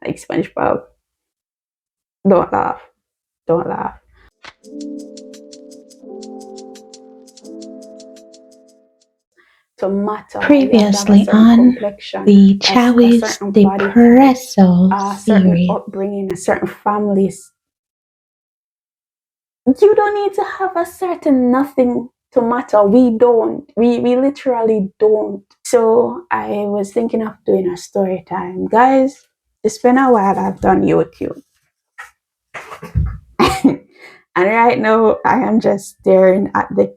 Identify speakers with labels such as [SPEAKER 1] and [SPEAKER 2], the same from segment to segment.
[SPEAKER 1] like SpongeBob. Don't laugh. Don't laugh. To matter, you have to have a
[SPEAKER 2] Previously
[SPEAKER 1] certain
[SPEAKER 2] on
[SPEAKER 1] complexion,
[SPEAKER 2] the
[SPEAKER 1] a
[SPEAKER 2] Chowii's
[SPEAKER 1] certain body type,
[SPEAKER 2] Depresso
[SPEAKER 1] a certain
[SPEAKER 2] Series.
[SPEAKER 1] upbringing, a certain families. You don't need to have a certain nothing to matter. We don't. We literally don't. So I was thinking of doing a story time. Guys, it's been a while I've done YouTube. And right now I am just staring at the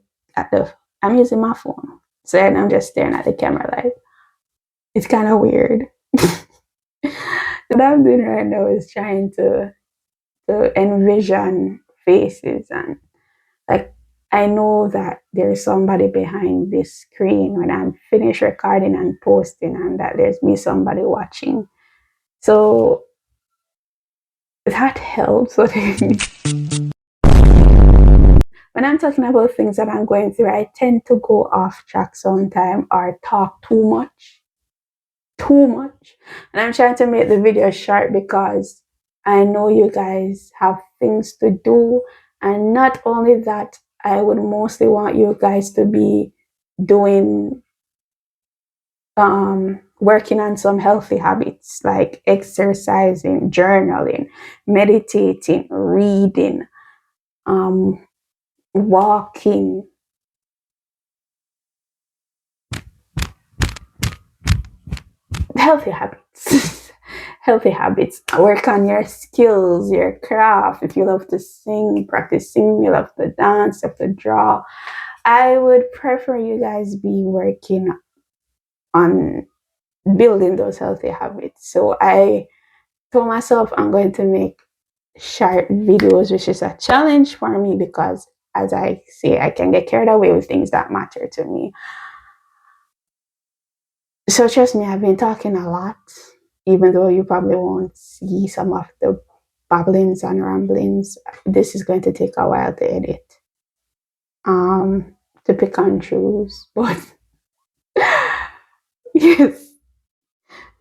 [SPEAKER 1] I'm using my phone. So and I'm just staring at the camera like it's kind of weird. What I'm doing right now is trying to envision faces and like I know that there's somebody behind this screen when I'm finished recording and posting and that there's me somebody watching. So that helps. When I'm talking about things that I'm going through, I tend to go off track sometimes or talk too much. Too much. And I'm trying to make the video short because I know you guys have things to do. And not only that, I would mostly want you guys to be doing working on some healthy habits like exercising, journaling, meditating, reading, walking, healthy habits. Healthy habits. Work on your skills, your craft. If you love to sing, practice singing. You love to dance, you love to draw. I would prefer you guys be working on building those healthy habits. So I told myself I'm going to make short videos, which is a challenge for me because, as I say, I can get carried away with things that matter to me. So trust me, I've been talking a lot, even though you probably won't see some of the babblings and ramblings. This is going to take a while to edit, to pick and choose. But yes,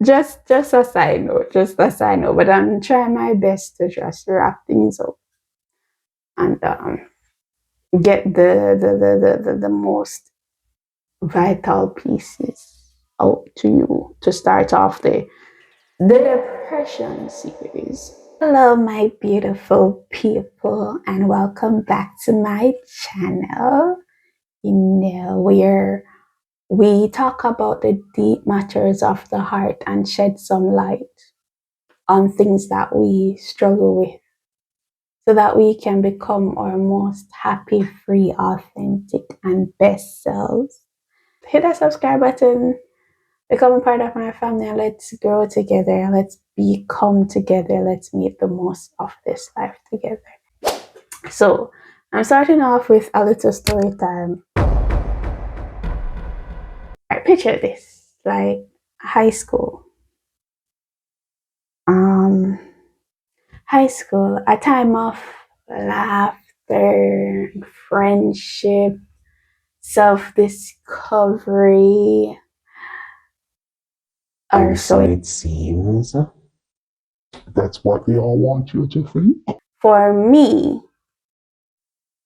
[SPEAKER 1] just a side note, just a side note. But I'm trying my best to just wrap things up and get the most vital pieces out to you to start off the Depression series. Hello, my beautiful people, and welcome back to my channel. You know, where we talk about the deep matters of the heart and shed some light on things that we struggle with so that we can become our most happy, free, authentic, and best selves. Hit that subscribe button, become a part of my family, and let's grow together. Let's become together. Let's make the most of this life together. So, I'm starting off with a little story time. I picture this like high school. Um, High school, a time of laughter, friendship, self discovery, or so
[SPEAKER 3] it seems. That's what they all want you to think.
[SPEAKER 1] for me.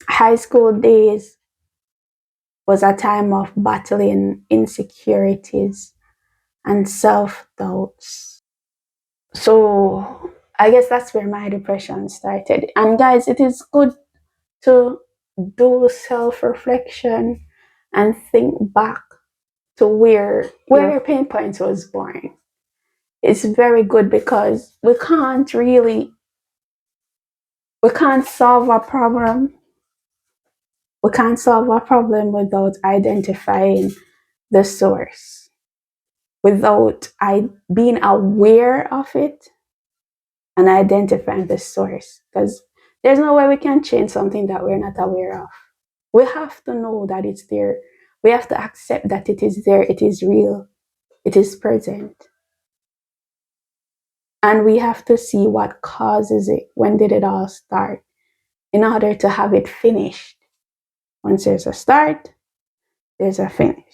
[SPEAKER 1] High school days was a time of battling insecurities and self doubts. So I guess that's where my depression started. And guys, it is good to do self reflection and think back to where your pain points was born. It's very good because we can't solve a problem. We can't solve a problem without identifying the source, without being aware of it and identifying the source. Because there's no way we can change something that we're not aware of. We have to know that it's there. We have to accept that it is there, it is real, it is present. And we have to see what causes it. When did it all start? In order to have it finished. Once there's a start, there's a finish.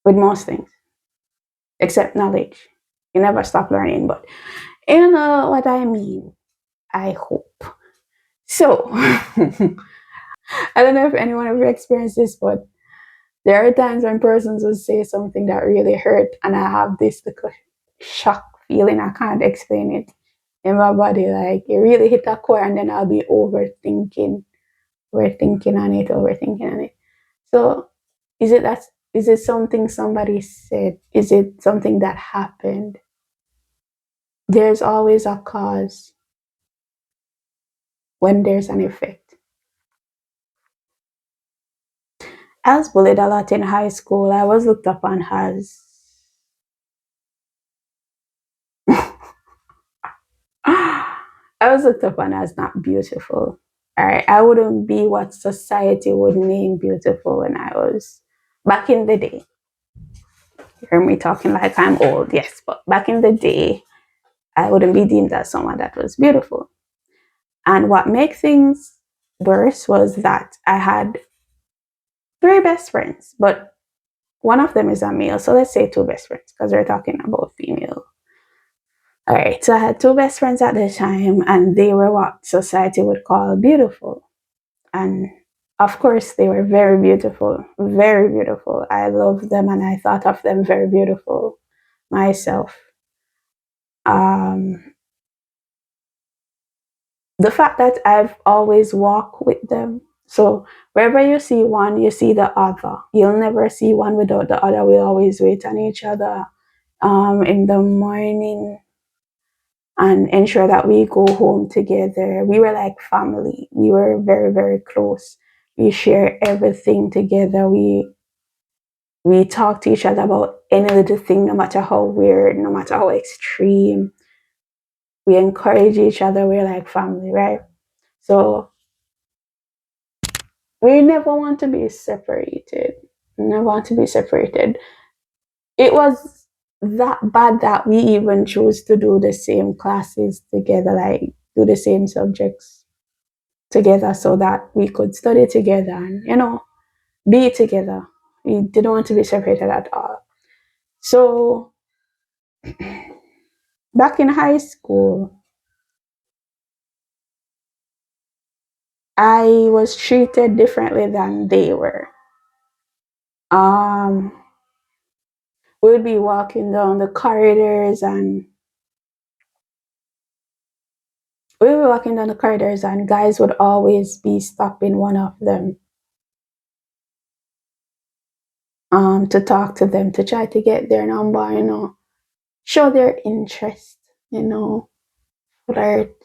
[SPEAKER 1] With most things, except knowledge. You never stop learning, but you know what I mean. I hope. So, I don't know if anyone ever experienced this, but there are times when persons will say something that really hurt, and I have this little shock feeling. I can't explain it in my body. Like it really hit a core, and then I'll be overthinking on it. So, is it that? Is it something somebody said? Is it something that happened? There's always a cause when there's an effect. I was bullied a lot in high school. I was looked upon as I was looked upon as not beautiful. All right, I wouldn't be what society would name beautiful when I was back in the day. You hear me talking like I'm old, yes, but back in the day, I wouldn't be deemed as someone that was beautiful. And what made things worse was that I had three best friends, but one of them is a male. So let's say two best friends because we're talking about female. All right, so I had two best friends at the time, and they were what society would call beautiful. And of course, they were very beautiful, very beautiful. I loved them and I thought of them very beautiful myself. Um, the fact that I've always walked with them. So wherever you see one, you see the other. You'll never see one without the other. We always wait on each other in the morning and ensure that we go home together. We were like family. We were very, very close. We share everything together. We talk to each other about any little thing, no matter how weird, no matter how extreme. We encourage each other. We're like family, right? So we never want to be separated. Never want to be separated. It was that bad that we even chose to do the same classes together, like do the same subjects together so that we could study together and, be together. We didn't want to be separated at all. So back in high school, I was treated differently than they were. Um, we'd be walking down the corridors and guys would always be stopping one of them to talk to them, to try to get their number, show their interest, flirt.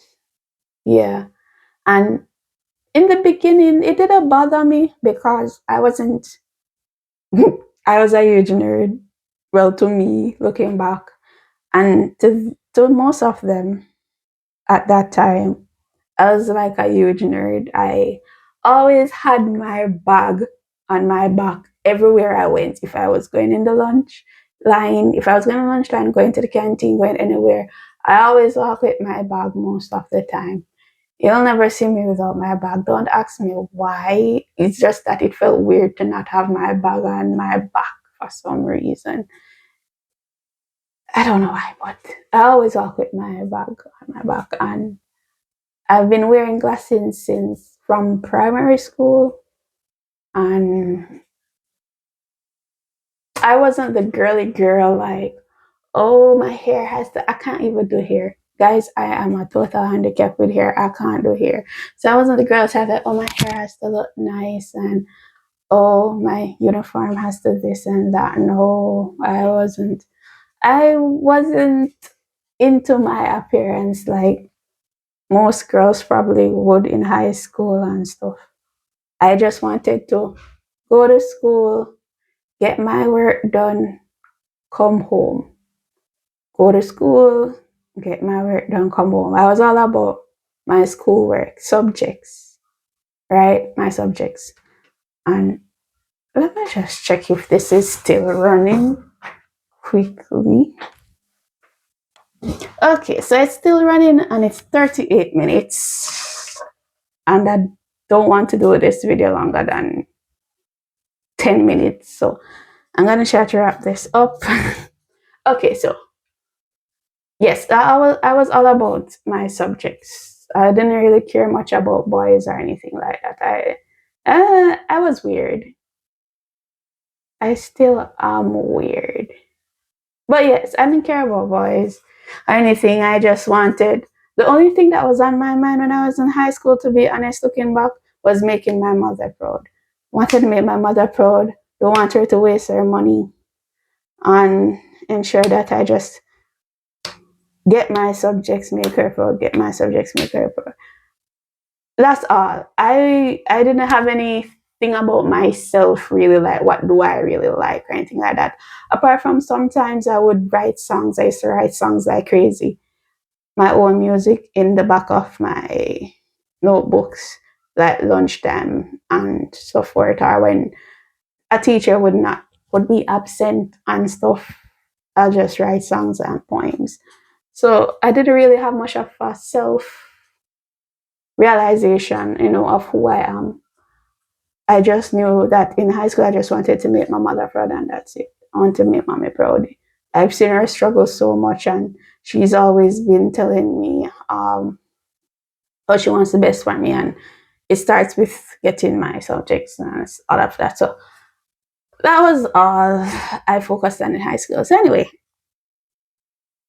[SPEAKER 1] Yeah. And in the beginning, it didn't bother me because I wasn't, I was a huge nerd. Well, to me, looking back, and to most of them at that time, I was like a huge nerd. I always had my bag on my back everywhere I went. If I was going in the lunch line, if I was going to lunch line, going to the canteen, going anywhere, I always walk with my bag most of the time. You'll never see me without my bag. Don't ask me why. It's just that it felt weird to not have my bag on my back for some reason. I don't know why, but I always walk with my bag on my back. And I've been wearing glasses since from primary school. And I wasn't the girly girl like, oh, my hair has to, I can't even do hair. Guys, I am a total handicap with hair. I can't do hair. So I wasn't the girl to have like, oh, my hair has to look nice and oh, my uniform has to this and that. No, I wasn't. I wasn't into my appearance like most girls probably would in high school and stuff. I just wanted to go to school, get my work done, come home. Go to school, get my work done, come home. I was all about my schoolwork, subjects, right? My subjects. And let me just check if this is still running quickly. Okay, so it's still running and it's 38 minutes. And I don't want to do this video longer than 10 minutes. So I'm going to try to wrap this up. Okay, so Yes, I was all about my subjects. I didn't really care much about boys or anything like that. I was weird. I still am weird. But yes, I didn't care about boys or anything. I just wanted the only thing that was on my mind when I was in high school, to be honest, looking back, was making my mother proud. Wanted to make my mother proud. Don't want her to waste her money and ensure that I just get my subjects, make her proud, get my subjects, make her proud. That's all. I didn't have anything about myself really, like what do I really like or anything like that. Apart from sometimes I would write songs. I used to write songs like crazy. My own music in the back of my notebooks, like lunchtime and so forth, or when a teacher would be absent and stuff. I'll just write songs and poems. So I didn't really have much of a self realization, of who I am. I just knew that in high school, I just wanted to make my mother proud, and that's it. I want to make mommy proud. I've seen her struggle so much, and she's always been telling me how she wants the best for me, and it starts with getting my subjects and all of that. So that was all I focused on in high school. So anyway,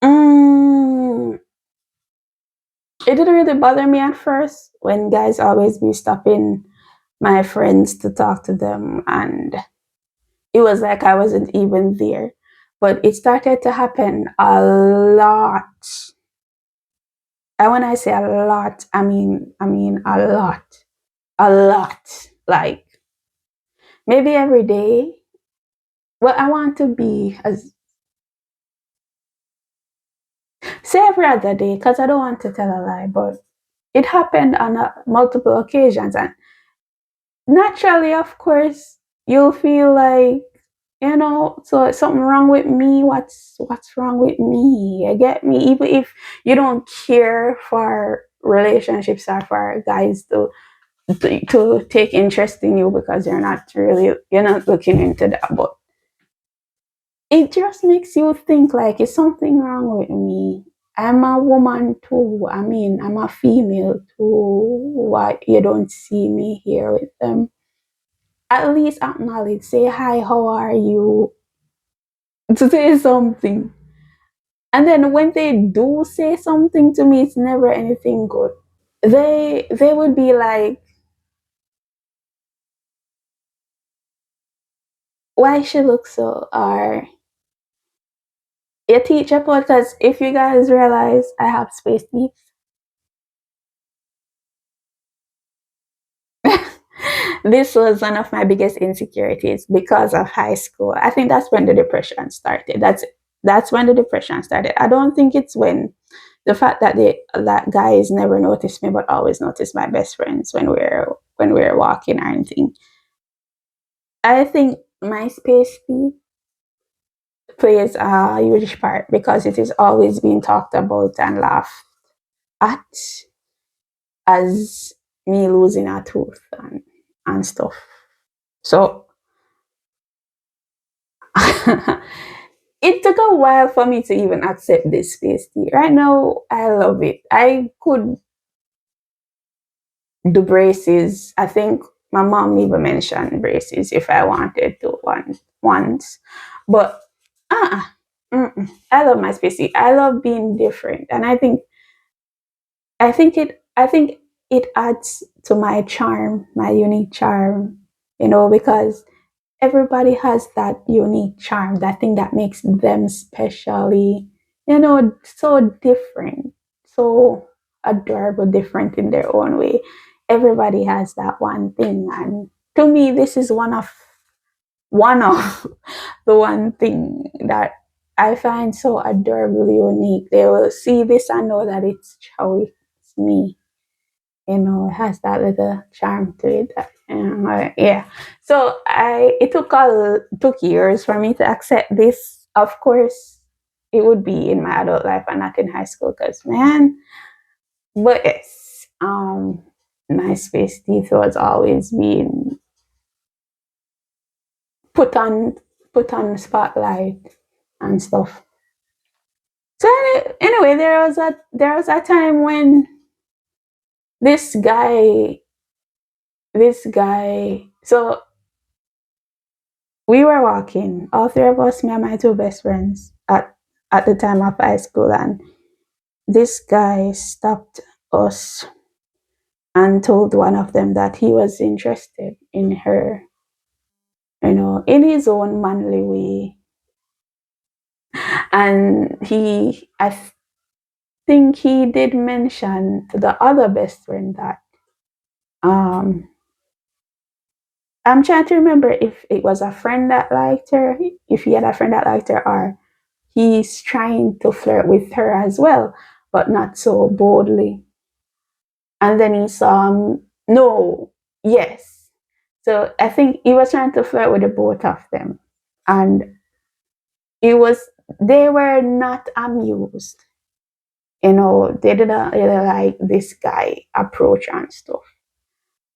[SPEAKER 1] mm, it didn't really bother me at first when guys always be stopping my friends to talk to them, and it was like I wasn't even there. But it started to happen a lot. And when I say a lot, I mean a lot. A lot. Like maybe every day. Well, I want to be as say every other day because I don't want to tell a lie, but it happened on multiple occasions, and naturally, of course, you'll feel like so something wrong with me. What's wrong with me? You get me? Even if you don't care for relationships or for guys to take interest in you because you're not looking into that, but it just makes you think like, is something wrong with me? I'm a woman too. I mean, I'm a female too. Why you don't see me here with them? At least acknowledge, say hi, how are you? To say something. And then when they do say something to me, it's never anything good. They would be like, why she look so, or your teacher because if you guys realize I have space needs. This was one of my biggest insecurities because of high school. I think that's when the depression started. That's when the depression started. I don't think it's when the fact that guys never notice me but always notice my best friends when we're walking or anything. I think my space plays a huge part because it is always being talked about and laughed at as me losing a tooth and stuff. So it took a while for me to even accept this space tea. Right now, I love it. I could do braces. I think my mom even mentioned braces if I wanted to once. But uh, I love my space tea. I love being different, and I think it adds to my charm, my unique charm. Because everybody has that unique charm, that thing that makes them specially, so different, so adorable, different in their own way. Everybody has that one thing, and to me, this is one of the one thing that I find so adorably unique. They will see this and know that it's Chowiii, it's me. It has that little charm to it. Yeah. So it took years for me to accept this. Of course, it would be in my adult life and not in high school, because man. But yes, my space teeth was always being put on put on spotlight and stuff. So anyway, there was a time when this guy so we were walking, all three of us, me and my two best friends at the time of high school, and this guy stopped us and told one of them that he was interested in her, in his own manly way. And I think he did mention to the other best friend that, um, I'm trying to remember if it was a friend that liked her, if he had a friend that liked her, or he's trying to flirt with her as well, but not so boldly. And then he saw, no, yes. So I think he was trying to flirt with the both of them. And it was, they were not amused. They didn't really like this guy approach and stuff.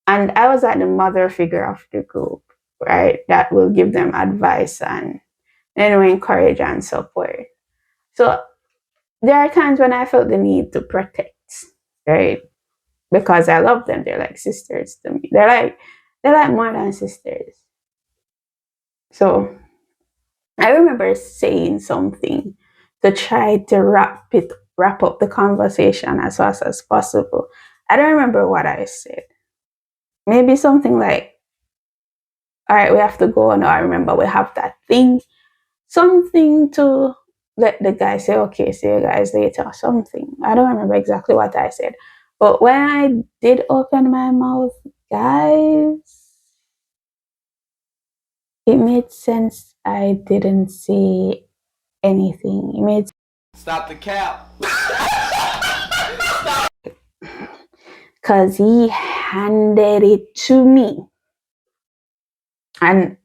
[SPEAKER 1] And I was like the mother figure of the group, right? That will give them advice and encourage and support. So there are times when I felt the need to protect, right? Because I love them. They're like sisters to me. They're like more than sisters. So I remember saying something to try to wrap up the conversation as fast as possible. I don't remember what I said. Maybe something like, all right, we have to go now. I remember we have that thing. Something to let the guy say, okay, see you guys later. Something. I don't remember exactly what I said. But when I did open my mouth, guys, it made sense. I didn't say anything. It made
[SPEAKER 2] Stop the cap.
[SPEAKER 1] because he handed it to me. And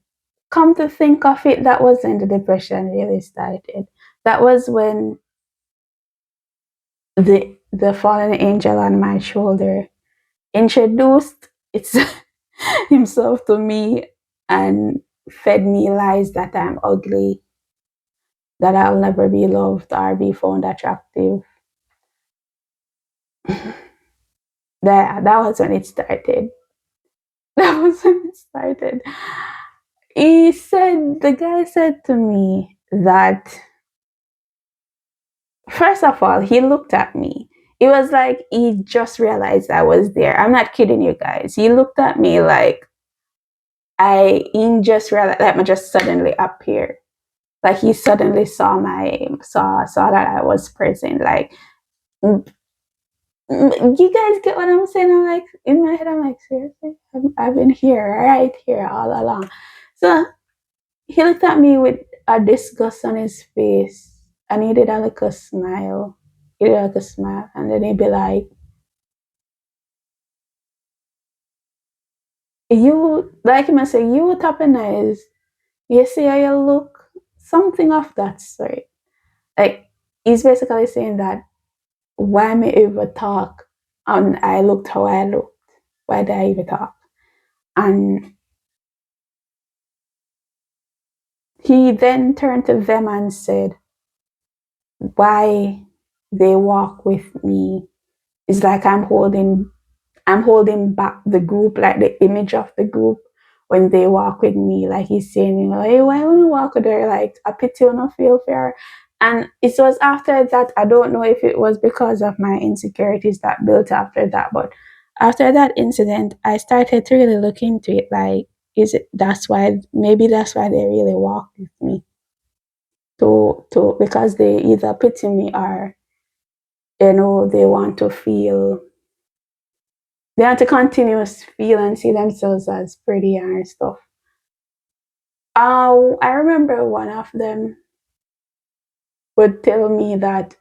[SPEAKER 1] come to think of it, that was when the depression really started. That was when the fallen angel on my shoulder introduced its himself to me and fed me lies that I'm ugly, that I'll never be loved or be found attractive. That was when it started. That was when it started. The guy said to me that, first of all, he looked at me. It was like he just realized I was there. I'm not kidding you guys. He looked at me like he just realized, like, I just suddenly appeared. Like he suddenly saw that I was present. Like, you guys get what I'm saying? I'm like, in my head, I'm like, seriously? I've been here, right here all along. So he looked at me with a disgust on his face and he did a little smile. He did a little smile. And then he'd be like, you, like him, I say, you Tapanese, you see how you look? Something of that sort. Like, he's basically saying that, why me ever talk and I looked how I looked? Why did I even talk? And he then turned to them and said, why they walk with me? It's like I'm holding back the group, like the image of the group when they walk with me. Like he's saying, hey, why won't you walk with her? Like a pity on a feel fair. And it was after that, I don't know if it was because of my insecurities that built after that, but after that incident, I started to really look into it. Like, maybe that's why they really walk with me. Because they either pity me or, they want to continue to feel and see themselves as pretty and stuff. I remember one of them would tell me that,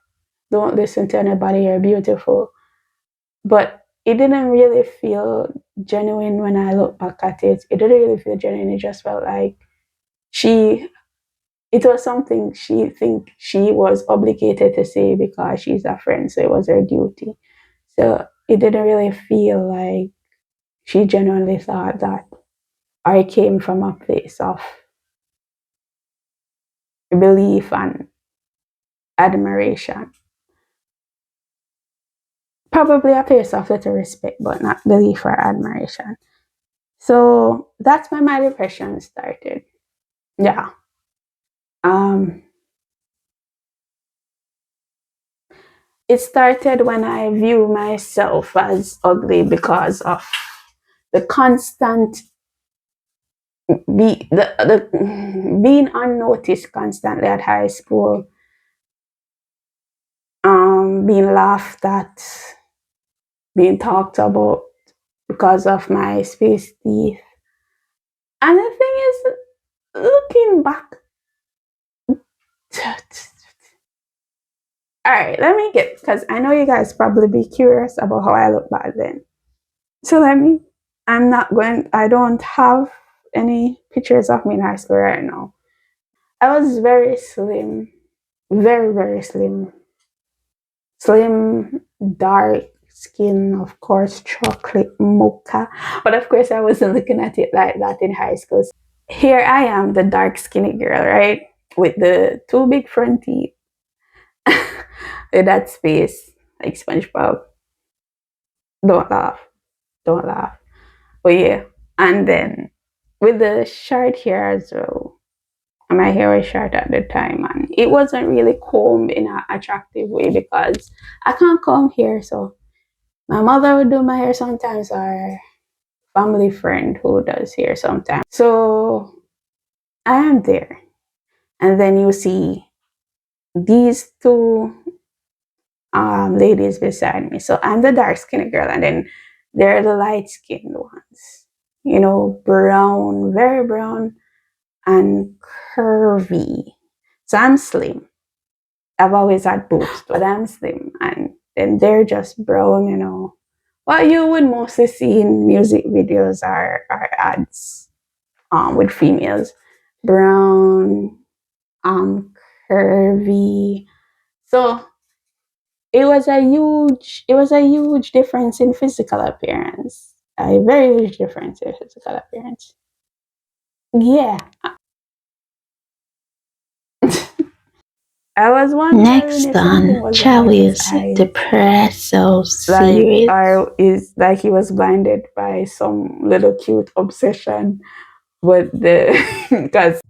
[SPEAKER 1] don't listen to anybody, you're beautiful. But it didn't really feel genuine when I look back at it. It didn't really feel genuine. It just felt like she, it was something she think she was obligated to say because she's a friend, so it was her duty. So it didn't really feel like she genuinely thought that I came from a place of belief and admiration. Probably a place of little respect, but not belief or admiration. So that's when my depression started. Yeah. Um, it started when I view myself as ugly because of the constant being unnoticed constantly at high school, being laughed at, being talked about because of my space teeth. And the thing is, looking back, all right, let me get, because I know you guys probably be curious about how I look back then. So I'm not going, I don't have any pictures of me in high school right now. I was very slim, very, very slim. Slim, dark skin, of course, chocolate mocha. But of course, I wasn't looking at it like that in high school. Here I am, the dark skinny girl, right? With the two big front teeth, with that space, like SpongeBob. Don't laugh, don't laugh. But yeah, and then with the short hair as well. My hair was short at the time, and it wasn't really combed in an attractive way because I can't comb hair. So my mother would do my hair sometimes, or family friend who does hair sometimes. So I am there, and then you see these two ladies beside me. So I'm the dark skinned girl, and then they're the light skinned ones. You know, brown, very brown, and curvy. So I'm slim. I've always had boobs, but I'm slim, and then they're just brown. You know, what you would mostly see in music videos are ads with females, brown, curvy. So it was a huge difference in physical appearance. A very huge difference in physical appearance. Yeah. I was wondering
[SPEAKER 2] Next
[SPEAKER 1] if something
[SPEAKER 2] on
[SPEAKER 1] was wrong with his
[SPEAKER 2] Chowii's
[SPEAKER 1] eyes.
[SPEAKER 2] Depresso
[SPEAKER 1] Like
[SPEAKER 2] Series.
[SPEAKER 1] I is like he was blinded by some little cute obsession with the because